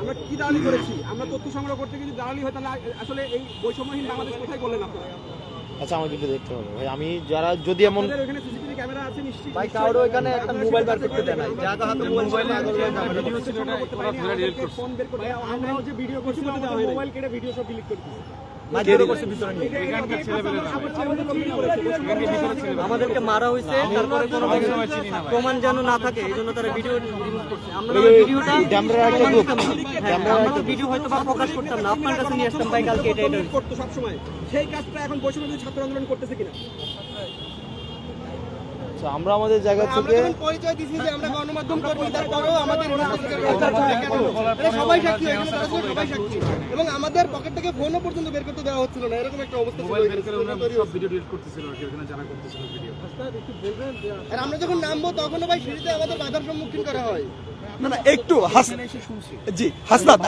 আমরা কি দালালি করেছি? আমরা তথ্য সংগ্রহ করতে গিয়ে দালালি হয়, তাহলে আসলে এই বৈষম্যহীন বাংলাদেশ কোথায় করলেন আপনারা? আচ্ছা, আমাকে একটু দেখতে হবে ভাই। আমি যারা যদি এমন ওখানে সিসিটিভি ক্যামেরা আছে নিশ্চয়ই ভাই, কারো এখানে একটা মোবাইল বার করতে দেয় না, যার হাতে মোবাইল ছিল না ভিডিও ছিল না, ওরা ধরে ডিলিট করছে। ফোন বের করে আমরাও যে ভিডিও করছি মোবাইল কেটে ভিডিও সব ডিলিট করে দিয়েছি। আমাদেরকে মারা হয়েছে, তারপরে কোনো প্রমাণ যেন না থাকে এই জন্য তারা ভিডিও রিমুভ করছে। আমরা ভিডিওটা আমরা ভিডিও হয়তো বা প্রকাশ করতাম না, আপনার কাছে নিয়ে আসতাম ভাই কালকে এটা করতো সবসময়। সেই কাজটা এখন বৈষম্যবিরোধী ছাত্র আন্দোলন করতেছে কিনা? আমরা আমাদের জায়গা থেকে পরিচয় দিছি যে আমরা গণমাধ্যম কর্মী, তারপরেও আমাদের সবাই সাক্ষী, সবাই সাক্ষী, এবং আমাদের পকেট থেকে ফোনও পর্যন্ত বের করতে দেওয়া হচ্ছিল না, এরকম একটা অবস্থা ছিল। আর আমরা যখন নামবো তখনও ভাই সিঁড়িতে আমাদের বাধার সম্মুখীন করা হয়। না না, একটু জি হাসনাত,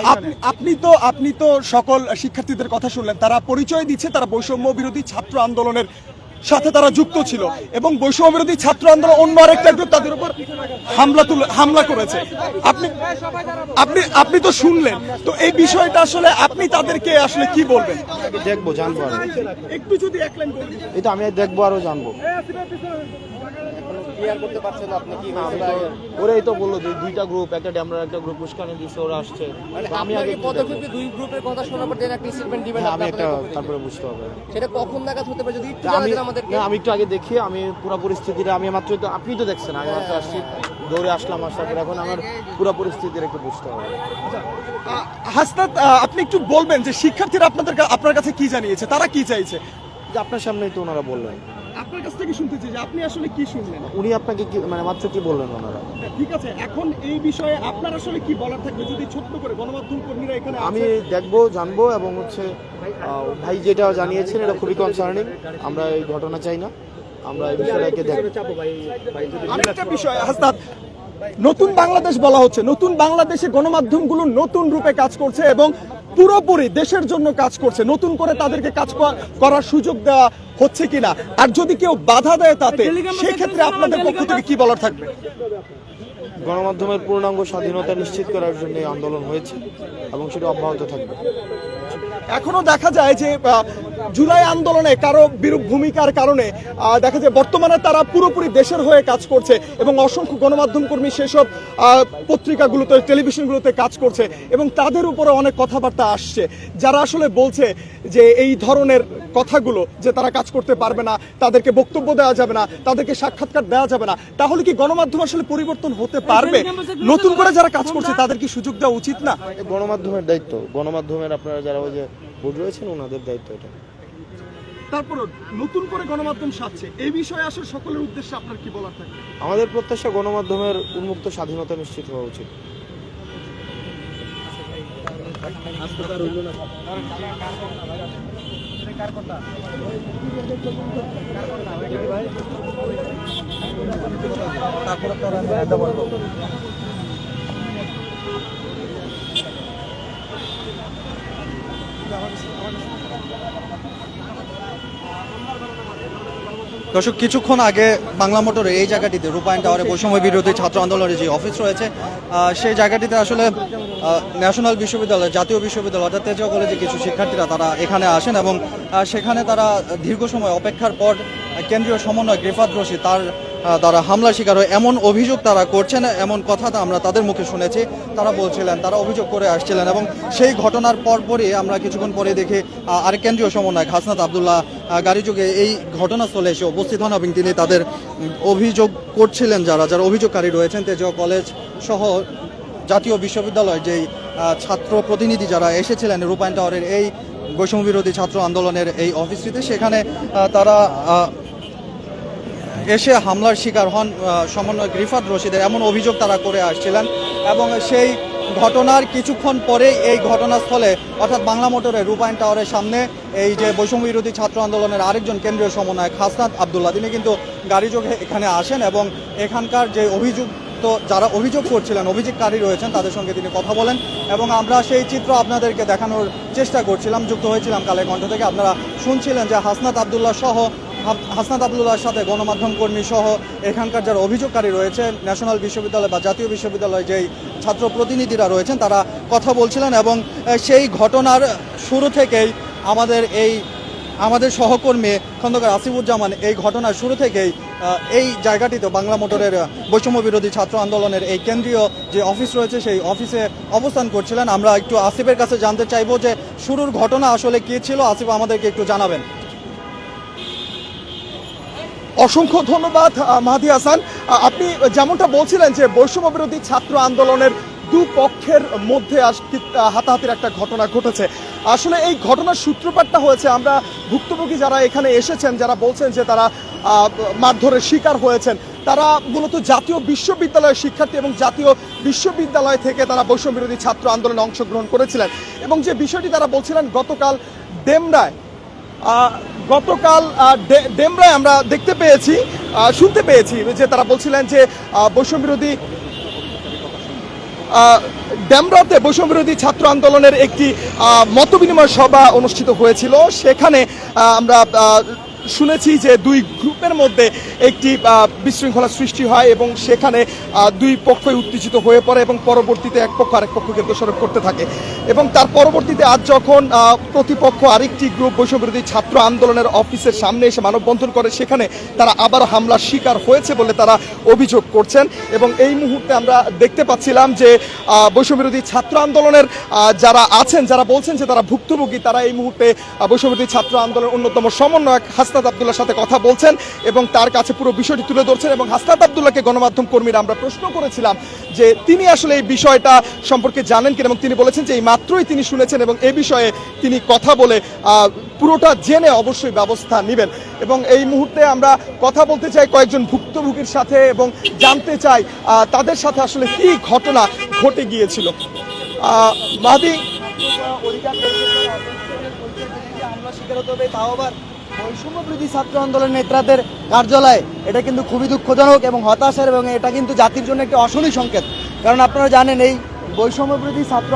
আপনি তো সকল শিক্ষার্থীদের কথা শুনলেন। তারা পরিচয় দিচ্ছে তারা বৈষম্য বিরোধী ছাত্র আন্দোলনের সাথে তারা যুক্ত ছিল এবং বৈষম্য বিরোধী ছাত্র আন্দোলন অন্য আরেকটা গ্রুপ তাদের উপর হামলা করেছে। আপনি তো শুনলেন, তো এই বিষয়টা আসলে আপনি তাদেরকে আসলে কি বলবেন? দেখবো, জানবো আরো। একটু যদি এক লাইন বলেন। এটা আমি দেখবো আরো জানবো। ওরাই তো বললো যে দুইটা গ্রুপ, একটা ড্যামরা একটা গ্রুপ উস্কানি দিচ্ছে, ওরা আসছে। আমি আগে পদক্ষেপে দুই গ্রুপের কথা শোনার পর দেন একটা স্টেটমেন্ট দিবেন, আমি একটা তারপরে বুঝতে হবে সেটা কখন নাগাদ হতে পারে যদি একটু আমি জানাতেন আমাদেরকে। আমি একটু আগে দেখি, আমি পুরো পরিস্থিতিটা আমি মাত্র তো, আপনি তো দেখছেন, আমি মাত্র আসছি, দৌড়ে আসলাম, আসার পর এখন আমার পুরো পরিস্থিতির একটু বুঝতে হবে। হাসনাত, আপনি একটু বলবেন যে শিক্ষার্থীরা আপনার কাছে কি জানিয়েছে, তারা কি চাইছে? যে আপনার সামনেই তো ওনারা বললেন, আপনার কাছ থেকে শুনতে চাই যে আপনি আসলে কি শুনলেন। উনি আপনাকে কি মানে মাত্র কি বললেন ওনারা? ঠিক আছে, এখন এই বিষয়ে আপনার আসলে কি বলার থাকবে যদি ছোট্ট করে গণমাধ্যম কর্মীরা এখানে আমি দেখবো, জানবো, এবং হচ্ছে ভাই যেটা জানিয়েছেন এটা খুবই কনসার্নিং। আমরা এই ঘটনা চাই না, আমরা এই বিষয়টাকে দেখবো। আরেকটা বিষয় হাসনাত, নতুন বাংলাদেশ বলা হচ্ছে, নতুন বাংলাদেশে গণমাধ্যমগুলো নতুন রূপে কাজ করছে এবং পুরোপুরি দেশের জন্য কাজ করছে। নতুন করে তাদেরকে কাজ করার সুযোগ দেওয়া হচ্ছে কিনা, আর যদি কেউ বাধা দেয় তাতে, সেক্ষেত্রে আপনাদের পক্ষ থেকে কি বলার থাকবে? গণমাধ্যমের পূর্ণাঙ্গ স্বাধীনতা নিশ্চিত করার জন্য এই আন্দোলন হয়েছে এবং সেটা অব্যাহত থাকবে। এখনো দেখা যায় যে জুলাই আন্দোলনে কারো বিরূপ ভূমিকার কারণে দেখা যায় বর্তমানে তারা পুরোপুরি দেশের হয়ে কাজ করছে এবং অসংখ্য গণমাধ্যম কর্মী সেসব পত্রিকাগুলোতে, টেলিভিশনগুলোতে কাজ করছে এবং তাদের উপরে অনেক কথাবার্তা আসছে, যারা আসলে বলছে যে এই ধরনের কথাগুলো যে তারা কাজ করতে পারবে না, তাদেরকে বক্তব্য দেওয়া যাবে না, তাদেরকে সাক্ষাৎকার দেওয়া যাবে না। তাহলে কি গণমাধ্যম আসলে পরিবর্তন হতে পারবে? নতুন করে যারা কাজ করছে তাদের কি সুযোগ দেওয়া উচিত না? গণমাধ্যমের দায়িত্ব, গণমাধ্যমের আপনারা যারা ওই যে বোর্ড রয়েছেন ওনাদের দায়িত্ব এটা। তারপর নতুন করে গণমাধ্যম সাজছে, এই বিষয়ে আসলে সকলের উদ্দেশ্যে আপনার কি বলার থাকে? আমাদের প্রত্যাশা গণমাধ্যমের উন্মুক্ত স্বাধীনতা নিশ্চিত হওয়া উচিত। দর্শক, কিছুক্ষণ আগে বাংলা মোটরে এই জায়গাটিতে রূপায়ণ টাওয়ারে বৈষম্য বিরোধী ছাত্র আন্দোলনের যে অফিস রয়েছে, সেই জায়গাটিতে আসলে ন্যাশনাল বিশ্ববিদ্যালয়, জাতীয় বিশ্ববিদ্যালয় অর্থাৎ তেজগাঁও কলেজে কিছু শিক্ষার্থীরা তারা এখানে আসেন এবং সেখানে তারা দীর্ঘ সময় অপেক্ষার পর কেন্দ্রীয় সমন্বয়ক রিফাত রশিদ তারা হামলার শিকার হয় এমন অভিযোগ তারা করছেন, এমন কথা আমরা তাদের মুখে শুনেছি। তারা বলছিলেন, তারা অভিযোগ করে আসছিলেন এবং সেই ঘটনার পরপরই আমরা কিছুক্ষণ পরে দেখি আরেক কেন্দ্রীয় সমন্বয়ক হাসনাত আবদুল্লাহ গাড়িযোগে এই ঘটনাস্থলে এসে উপস্থিত হন এবং তিনি তাদের অভিযোগ করছিলেন, যারা অভিযোগকারী রয়েছেন তেজগাঁও কলেজ সহ জাতীয় বিশ্ববিদ্যালয়ের যেই ছাত্র প্রতিনিধি যারা এসেছিলেন রূপায়ণ টাওয়ারের এই বৈষম্য বিরোধী ছাত্র আন্দোলনের এই অফিসটিতে, সেখানে তারা এসে হামলার শিকার হন সমন্বয়ক রিফাত রশিদের এমন অভিযোগ তারা করে আসছিলেন। এবং সেই ঘটনার কিছুক্ষণ পরে এই ঘটনাস্থলে অর্থাৎ বাংলা মোটরের রূপায়ণ টাওয়ারের সামনে এই যে বৈষম্য বিরোধী ছাত্র আন্দোলনের আরেকজন কেন্দ্রীয় সমন্বয়ক হাসনাত আবদুল্লাহ, তিনি কিন্তু গাড়িযোগে এখানে আসেন এবং এখানকার যে যারা অভিযোগ করছিলেন, অভিযোগকারী রয়েছেন, তাদের সঙ্গে তিনি কথা বলেন এবং আমরা সেই চিত্র আপনাদেরকে দেখানোর চেষ্টা করছিলাম। যুক্ত হয়েছিলাম কালের কণ্ঠ থেকে। আপনারা শুনছিলেন যে হাসনাত আবদুল্লাহ সহ হাসনাত আবদুল্লাহর সাথে গণমাধ্যম কর্মী সহ এখানকার যারা অভিযোগকারী রয়েছে ন্যাশনাল বিশ্ববিদ্যালয় বা জাতীয় বিশ্ববিদ্যালয়ে যেই ছাত্র প্রতিনিধিরা রয়েছেন তারা কথা বলছিলেন এবং সেই ঘটনার শুরু থেকেই আমাদের সহকর্মী খন্দকার আসিফুজ্জামান এই ঘটনার শুরু থেকেই এই জায়গাটিতে বাংলা মোটরের বৈষম্য বিরোধী ছাত্র আন্দোলনের এই কেন্দ্রীয় যে অফিস রয়েছে সেই অফিসে অবস্থান করছিলেন। আমরা একটু আসিফের কাছে জানতে চাইবো যে শুরুর ঘটনা আসলে কী ছিল। আসিফ আমাদেরকে একটু জানাবেন। অসংখ্য ধন্যবাদ মাহাদি হাসান। আপনি যেমনটা বলছিলেন যে বৈষম্য বিরোধী ছাত্র আন্দোলনের দুপক্ষের মধ্যে হাতাহাতির একটা ঘটনা ঘটেছে। আসলে এই ঘটনার সূত্রপাতটা হয়েছে, আমরা ভুক্তভোগী যারা এখানে এসেছেন যারা বলছেন যে তারা মারধরের শিকার হয়েছেন, তারা মূলত জাতীয় বিশ্ববিদ্যালয়ের শিক্ষার্থী এবং জাতীয় বিশ্ববিদ্যালয় থেকে তারা বৈষম্য বিরোধী ছাত্র আন্দোলনে অংশগ্রহণ করেছিলেন। এবং যে বিষয়টি তারা বলছিলেন গতকাল ডেমরায় আমরা দেখতে পেয়েছি, শুনতে পেয়েছি যে তারা বলছিলেন যে বৈষম্য বিরোধী ডেমরাতে বৈষম্য বিরোধী ছাত্র আন্দোলনের একটি মতবিনিময় সভা অনুষ্ঠিত হয়েছিল। সেখানে আমরা শুনেছি যে দুই গ্রুপের মধ্যে একটি বিশৃঙ্খলা সৃষ্টি হয় এবং সেখানে দুই পক্ষই উত্তেজিত হয়ে পড়ে এবং পরবর্তীতে এক পক্ষ আরেক পক্ষকে দোষারোপ করতে থাকে। এবং তার পরবর্তীতে আজ যখন প্রতিপক্ষ আরেকটি গ্রুপ বৈষম্য বিরোধী ছাত্র আন্দোলনের অফিসের সামনে এসে মানববন্ধন করে, সেখানে তারা আবার হামলার শিকার হয়েছে বলে তারা অভিযোগ করছেন। এবং এই মুহূর্তে আমরা দেখতে পাচ্ছিলাম যে বৈষম্য বিরোধী ছাত্র আন্দোলনের যারা আছেন, যারা বলছেন যে তারা ভুক্তভোগী, তারা এই মুহূর্তে বৈষম্য বিরোধী ছাত্র আন্দোলনের অন্যতম সমন্বয়ক হাসনাত আবদুল্লাহর সাথে কথা বলছেন এবং তার কাছে পুরো বিষয়টি তুলে ধরছেন। এবং হাসনাত আবদুল্লাহকে গণমাধ্যম কর্মীরা আমরা প্রশ্ন করেছিলাম যে তিনি আসলে এই বিষয়টা সম্পর্কে জানেন কিনা, এবং তিনি বলেছেন যে এই মাত্রই তিনি শুনেছেন এবং এই বিষয়ে তিনি কথা বলে পুরোটা জেনে অবশ্যই ব্যবস্থা নেবেন। এবং এই মুহূর্তে আমরা কথা বলতে চাই কয়েকজন ভুক্তভোগীর সাথে এবং জানতে চাই তাদের সাথে আসলে কি ঘটনা ঘটে গিয়েছিল। মাহাদি, বৈষম্য বিরোধী ছাত্র আন্দোলন নেতাদের কার্যালয়, এটা কিন্তু খুবই দুঃখজনক এবং হতাশার, এবং এটা কিন্তু জাতির জন্য একটি অশনি সংকেত। কারণ আপনারা জানেন এই বৈষম্য বিরোধী ছাত্র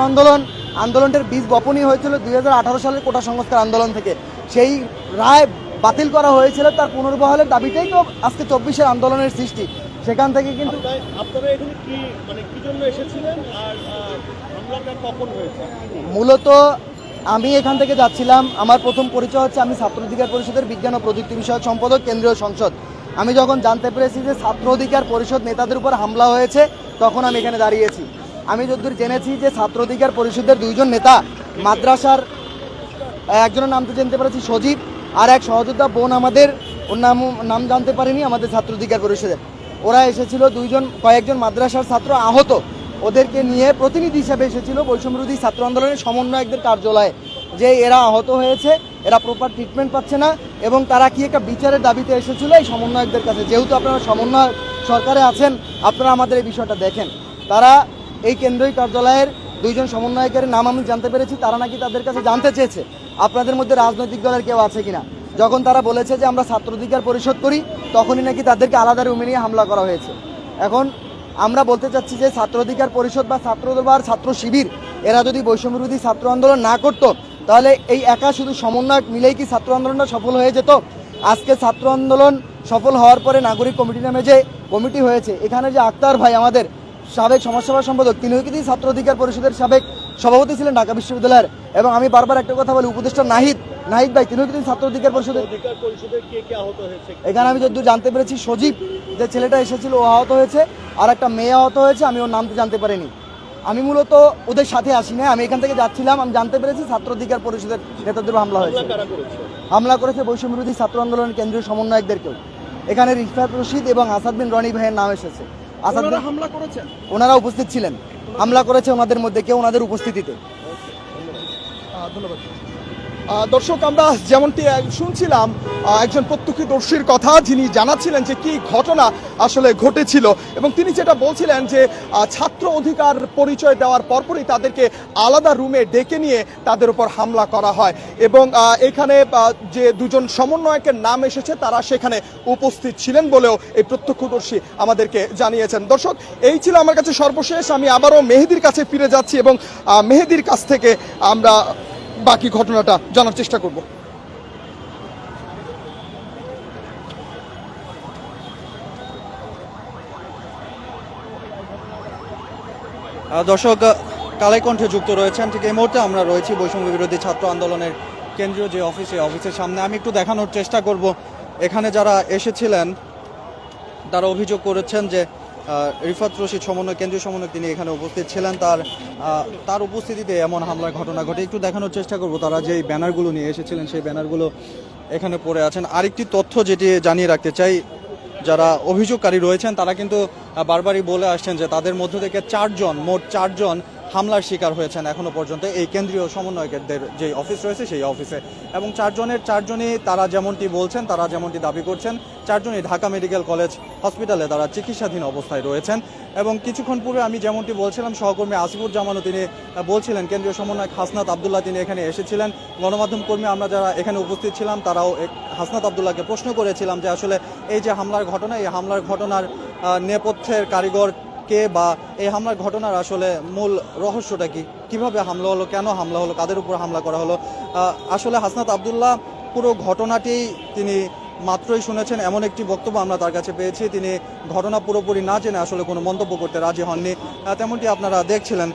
আন্দোলনটার বীজ বপনই হয়েছিল 2018 সালের কোটা সংস্কার আন্দোলন থেকে। সেই রায় বাতিল করা হয়েছিল, তার পুনর্বহালের দাবিটাই তো আজকে 24-এর আন্দোলনের সৃষ্টি। সেখান থেকে কিন্তু আপনারা এখানে কি জন্য এসেছিলেন আর হামলাটা কখন হয়েছে? মূলত আমি এখান থেকে যাচ্ছিলাম, আমার প্রথম পরিচয় হচ্ছে আমি ছাত্র অধিকার পরিষদের বিজ্ঞান ও প্রযুক্তি বিষয়ক সম্পাদক কেন্দ্রীয় সংসদ। আমি যখন জানতে পেরেছি যে ছাত্র অধিকার পরিষদ নেতাদের উপর হামলা হয়েছে, তখন আমি এখানে দাঁড়িয়েছি। আমি যতদূর জেনেছি যে ছাত্র অধিকার পরিষদের দুইজন নেতা মাদ্রাসার, একজনের নাম তো জানতে পেরেছি সজীব, আর এক সহযোদ্ধা বোন আমাদের, ওর নাম জানতে পারিনি, আমাদের ছাত্র অধিকার পরিষদের। ওরা এসেছিল, কয়েকজন মাদ্রাসার ছাত্র আহত, ওদেরকে নিয়ে প্রতিনিধি হিসাবে এসেছিল বৈষম্য বিরোধী ছাত্র আন্দোলনের সমন্বয়কদের কার্যালয়ে, যে এরা আহত হয়েছে, এরা প্রপার ট্রিটমেন্ট পাচ্ছে না, এবং তারা কি একটা বিচারের দাবিতে এসেছিল এই সমন্বয়কদের কাছে। যেহেতু আপনারা সমন্বয় সরকারে আছেন, আপনারা আমাদের এই বিষয়টা দেখেন। তারা এই কেন্দ্রীয় কার্যালয়ের দুইজন সমন্বয়কের নাম আমি জানতে পেরেছি, তারা নাকি তাদের কাছে জানতে চেয়েছে আপনাদের মধ্যে রাজনৈতিক দলের কেউ আছে কিনা। যখন তারা বলেছে যে আমরা ছাত্র অধিকার পরিষদ করি, তখনই নাকি তাদেরকে আলাদা রুমে নিয়ে হামলা করা হয়েছে। এখন আমরা বলতে চাচ্ছি যে ছাত্র অধিকার পরিষদ বা ছাত্রদল বা ছাত্র শিবির এরা যদি বৈষম্য বিরোধী ছাত্র আন্দোলন না করতো, তাহলে এই একা শুধু সমন্বয়ক মিলেই কি ছাত্র আন্দোলনটা সফল হয়ে যেত? আজকে ছাত্র আন্দোলন সফল হওয়ার পরে নাগরিক কমিটি নামে যে কমিটি হয়েছে, এখানে যে আক্তার ভাই আমাদের সাবেক সমাজসেবা সম্পাদক, তিনিও কিন্তু ছাত্র অধিকার পরিষদের সাবেক সভাপতি ছিলেন ঢাকা বিশ্ববিদ্যালয়ের। এবং আমি বারবার একটা কথা বলি, উপদেষ্টা নাহিদ ভাই, তিনিও কিন্তু ছাত্র অধিকার পরিষদের। এখানে আমি যতদূর জানতে পেরেছি সজীব যে ছেলেটা এসেছিল ও আহত হয়েছে, আর একটা মেয়ে আহত হয়েছে, আমি ওর নাম তো জানতে পারিনি। আমি মূলত ওদের সাথে আসি না, আমি এখান থেকে যাচ্ছিলাম, আমি জানতে পেরেছি ছাত্র অধিকার পরিষদের নেতাদের হামলা হয়েছে। হামলা করেছে বৈষম্য বিরোধী ছাত্র আন্দোলনের কেন্দ্রীয় সমন্বয়কদেরকেও। এখানে রিফাত রশিদ এবং আসাদ বিন রনি ভাইয়ের নাম এসেছে। আসাদ বিন হামলা করেছেন, ওনারা উপস্থিত ছিলেন, হামলা করেছে ওনাদের মধ্যে কেউ ওনাদের উপস্থিতিতে। ধন্যবাদ। দর্শক, আমরা যেমনটি শুনছিলাম একজন প্রত্যক্ষদর্শীর কথা, যিনি জানাচ্ছিলেন যে কি ঘটনা আসলে ঘটেছিল, এবং তিনি যেটা বলছিলেন যে ছাত্র অধিকার পরিচয় দেওয়ার পরপরই তাদেরকে আলাদা রুমে ডেকে নিয়ে তাদের উপর হামলা করা হয়, এবং এখানে যে দুজন সমন্বয়কের নাম এসেছে তারা সেখানে উপস্থিত ছিলেন বলেও এই প্রত্যক্ষদর্শী আমাদেরকে জানিয়েছেন। দর্শক, এই ছিল আমার কাছে সর্বশেষ। আমি আবারও মেহেদির কাছে ফিরে যাচ্ছি এবং মেহেদির কাছ থেকে আমরা বাকি ঘটনাটা জানার চেষ্টা করব। দর্শক, কালেকণ্ঠে যুক্ত রয়েছেন। ঠিক এই মুহূর্তে আমরা রয়েছি বৈষম্য বিরোধী ছাত্র আন্দোলনের কেন্দ্রীয় যে অফিস, এই অফিসের সামনে। আমি একটু দেখানোর চেষ্টা করব। এখানে যারা এসেছিলেন তারা অভিযোগ করেছেন যে রিফাত রশিদ সমন্বয়, কেন্দ্রীয় সমন্বয়, তিনি এখানে উপস্থিত ছিলেন, তার উপস্থিতিতে এমন হামলার ঘটনা ঘটে। একটু দেখানোর চেষ্টা করব। তারা যে ব্যানারগুলো নিয়ে এসেছিলেন সেই ব্যানারগুলো এখানে পড়ে আছেন। আরেকটি তথ্য যেটি জানিয়ে রাখতে চাই, যারা অভিযোগকারী রয়েছেন তারা কিন্তু বারবারই বলে আসছেন যে তাদের মধ্য থেকে মোট চারজন হামলার শিকার হয়েছেন এখনো পর্যন্ত এই কেন্দ্রীয় সমন্বয়কদের যে অফিস রয়েছে সেই অফিসে। এবং চারজনই তারা যেমনটি বলছেন, তারা যেমনটি দাবি করছেন, চারজনই ঢাকা মেডিকেল কলেজ হসপিটালে তারা চিকিৎসাধীন অবস্থায় রয়েছেন। এবং কিছুক্ষণ পূর্বে আমি যেমনটি বলছিলাম, সহকর্মী আসিফুর জামানও তিনি বলছিলেন, কেন্দ্রীয় সমন্বয়ক হাসনাত আবদুল্লাহ তিনি এখানে এসেছিলেন। গণমাধ্যম কর্মী আমরা যারা এখানে উপস্থিত ছিলাম তারাও হাসনাত আবদুল্লাহকে প্রশ্ন করেছিলাম যে আসলে এই যে হামলার ঘটনা, এই হামলার ঘটনার নেপথ্যের কারিগর কে, বা এই হামলার ঘটনার আসলে মূল রহস্যটা কি, কিভাবে হামলা হলো, কেন হামলা হলো, কাদের উপর হামলা করা হলো। আসলে হাসনাত আবদুল্লাহ পুরো ঘটনাটি তিনি মাত্রই শুনেছেন এমন একটি বক্তব্য আমরা তার কাছে পেয়েছি। তিনি ঘটনা পুরোপুরি না জেনে আসলে কোনো মন্তব্য করতে রাজি হননি, তেমনটি আপনারা দেখছিলেন।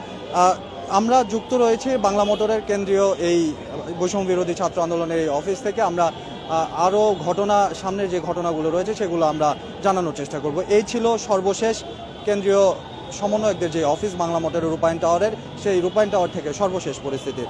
আমরা যুক্ত রয়েছি বাংলা মোটরের কেন্দ্রীয় এই বৈষম্য বিরোধী ছাত্র আন্দোলনের এই অফিস থেকে। আমরা আরও সামনের যে ঘটনাগুলো রয়েছে সেগুলো আমরা জানানোর চেষ্টা করব। এই ছিল সর্বশেষ কেন্দ্রীয় সমন্বয়কদের যে অফিস বাংলা মোটরের রূপায়ণ টাওয়ারের, সেই রূপায়ণ টাওয়ার থেকে সর্বশেষ পরিস্থিতি।